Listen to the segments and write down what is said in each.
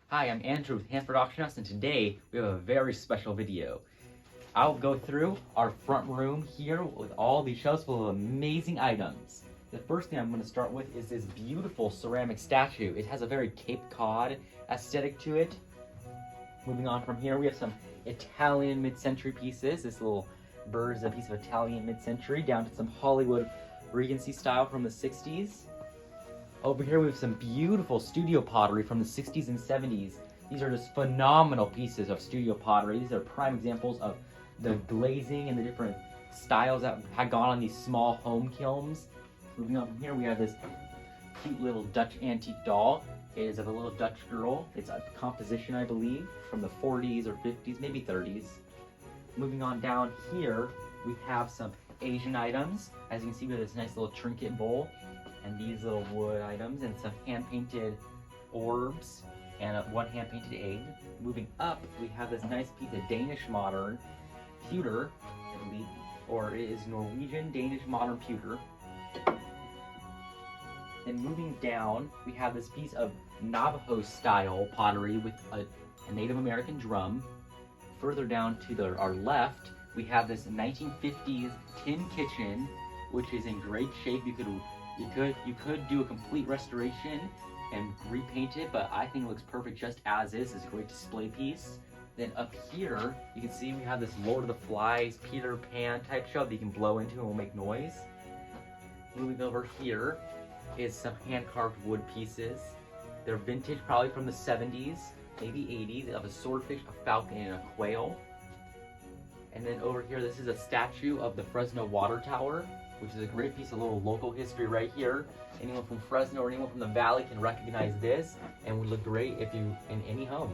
Hi, I'm Andrew with Hanford Auction House, and today we have a very special video. I'll go through our front room here with all these shelves full of amazing items. The first thing I'm going to start with is this beautiful ceramic statue. It has a very Cape Cod aesthetic to it. Moving on from here, we have some Italian mid-century pieces. This little bird is a piece of Italian mid-century, down to some Hollywood Regency style from the 60s. Over here we have some beautiful studio pottery from the 60s and 70s. These are just phenomenal pieces of studio pottery. These are prime examples of the glazing and the different styles that had gone on these small home kilns. Moving on from here, we have this cute little Dutch antique doll. It is of a little Dutch girl. It's a composition, I believe, from the 40s or 50s, maybe 30s. Moving on down here, we have some Asian items. As you can see, we have this nice little trinket bowl and these little wood items and some hand-painted orbs and one hand-painted egg. Moving up, we have this nice piece of Danish modern pewter, I believe, or it is Norwegian Danish modern pewter. Then moving down, we have this piece of Navajo style pottery with a Native American drum. Further down to our left, we have this 1950s tin kitchen, which is in great shape. You could do a complete restoration and repaint it, but I think it looks perfect just as is. It's a great display piece. Then up here, you can see we have this Lord of the Flies, Peter Pan type shelf that you can blow into and will make noise. Moving over here is some hand-carved wood pieces. They're vintage, probably from the 70s, maybe 80s, of a swordfish, a falcon, and a quail. And then over here, this is a statue of the Fresno water tower, which is a great piece of little local history right here. Anyone from Fresno or anyone from the valley can recognize this and would look great if you in any home.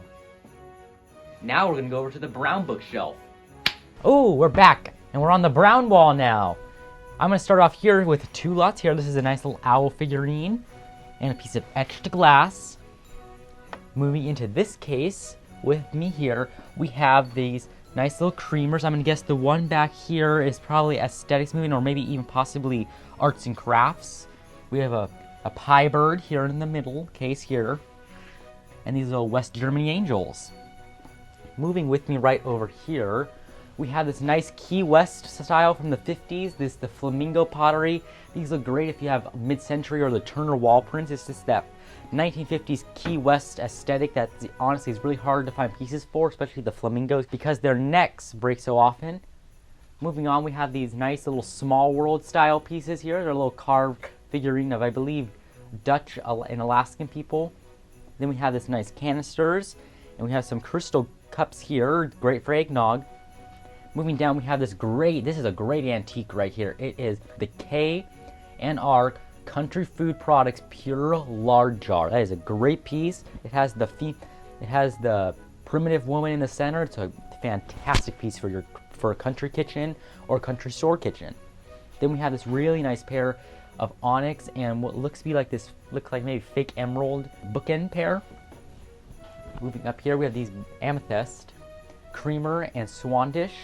Now we're gonna go over to the brown bookshelf. Oh, we're back and we're on the brown wall now. I'm gonna start off here with two lots here. This is a nice little owl figurine and a piece of etched glass. Moving into this case with me here, we have these nice little creamers. I'm gonna guess the one back here is probably aesthetics moving, or maybe even possibly arts and crafts. We have a pie bird here in the middle case here, and these little West Germany angels. Moving with me right over here, we have this nice Key West style from the 50s. This is the Flamingo Pottery. These look great if you have mid-century or the Turner wall prints. It's just that 1950s Key West aesthetic that honestly is really hard to find pieces for, especially the flamingos, because their necks break so often. Moving on, we have these nice little small world style pieces here. They're a little carved figurine of, I believe, Dutch and Alaskan people. Then we have this nice canisters, and we have some crystal cups here, great for eggnog. Moving down, we have this is a great antique right here. It is the K&R Country Food Products Pure Lard Jar. That is a great piece. It has the primitive woman in the center. It's a fantastic piece for a country kitchen or country store kitchen. Then we have this really nice pair of onyx and what looks like maybe fake emerald bookend pair. Moving up here, we have these amethyst, creamer, and swan dish.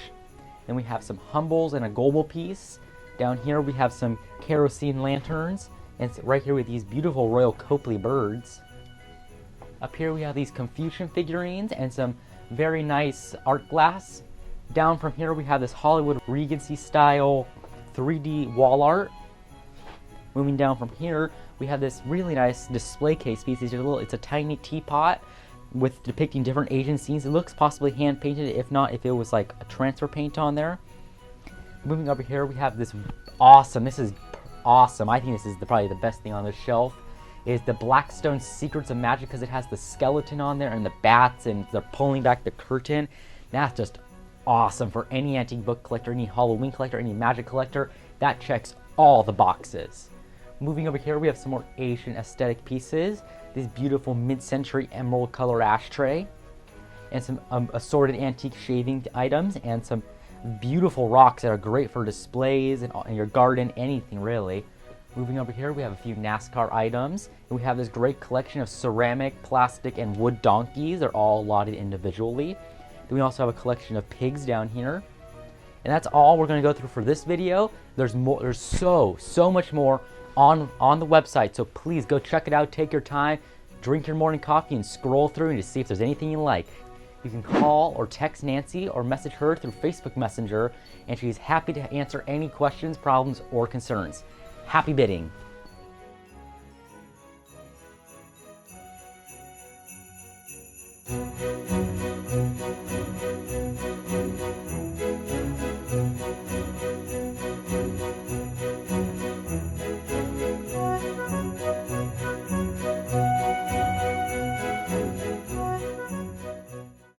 Then we have some humbles and a goble piece. Down here we have some kerosene lanterns, and right here with these beautiful Royal Copley birds. Up here we have these Confucian figurines and some very nice art glass. Down from here we have this Hollywood Regency style 3D wall art. Moving down from here we have this really nice display case piece. It's a tiny teapot with depicting different Asian scenes. It looks possibly hand painted, if not, if it was like a transfer paint on there. Moving over here, we have this this is awesome. I think this is probably the best thing on the shelf. Is the Blackstone Secrets of Magic, because it has the skeleton on there and the bats and they're pulling back the curtain. That's just awesome for any antique book collector, any Halloween collector, any magic collector. That checks all the boxes. Moving over here, we have some more Asian aesthetic pieces. This beautiful mid-century emerald color ashtray and some assorted antique shaving items and some beautiful rocks that are great for displays in your garden, anything really. Moving over here, we have a few NASCAR items, and we have this great collection of ceramic, plastic, and wood donkeys. They're all allotted individually. Then we also have a collection of pigs down here. And that's all we're going to go through for this video. There's more. There's so much more on the website, so please go check it out. Take your time. Drink your morning coffee and scroll through to see if there's anything you like. You can call or text Nancy or message her through Facebook Messenger, and she's happy to answer any questions, problems, or concerns. Happy bidding!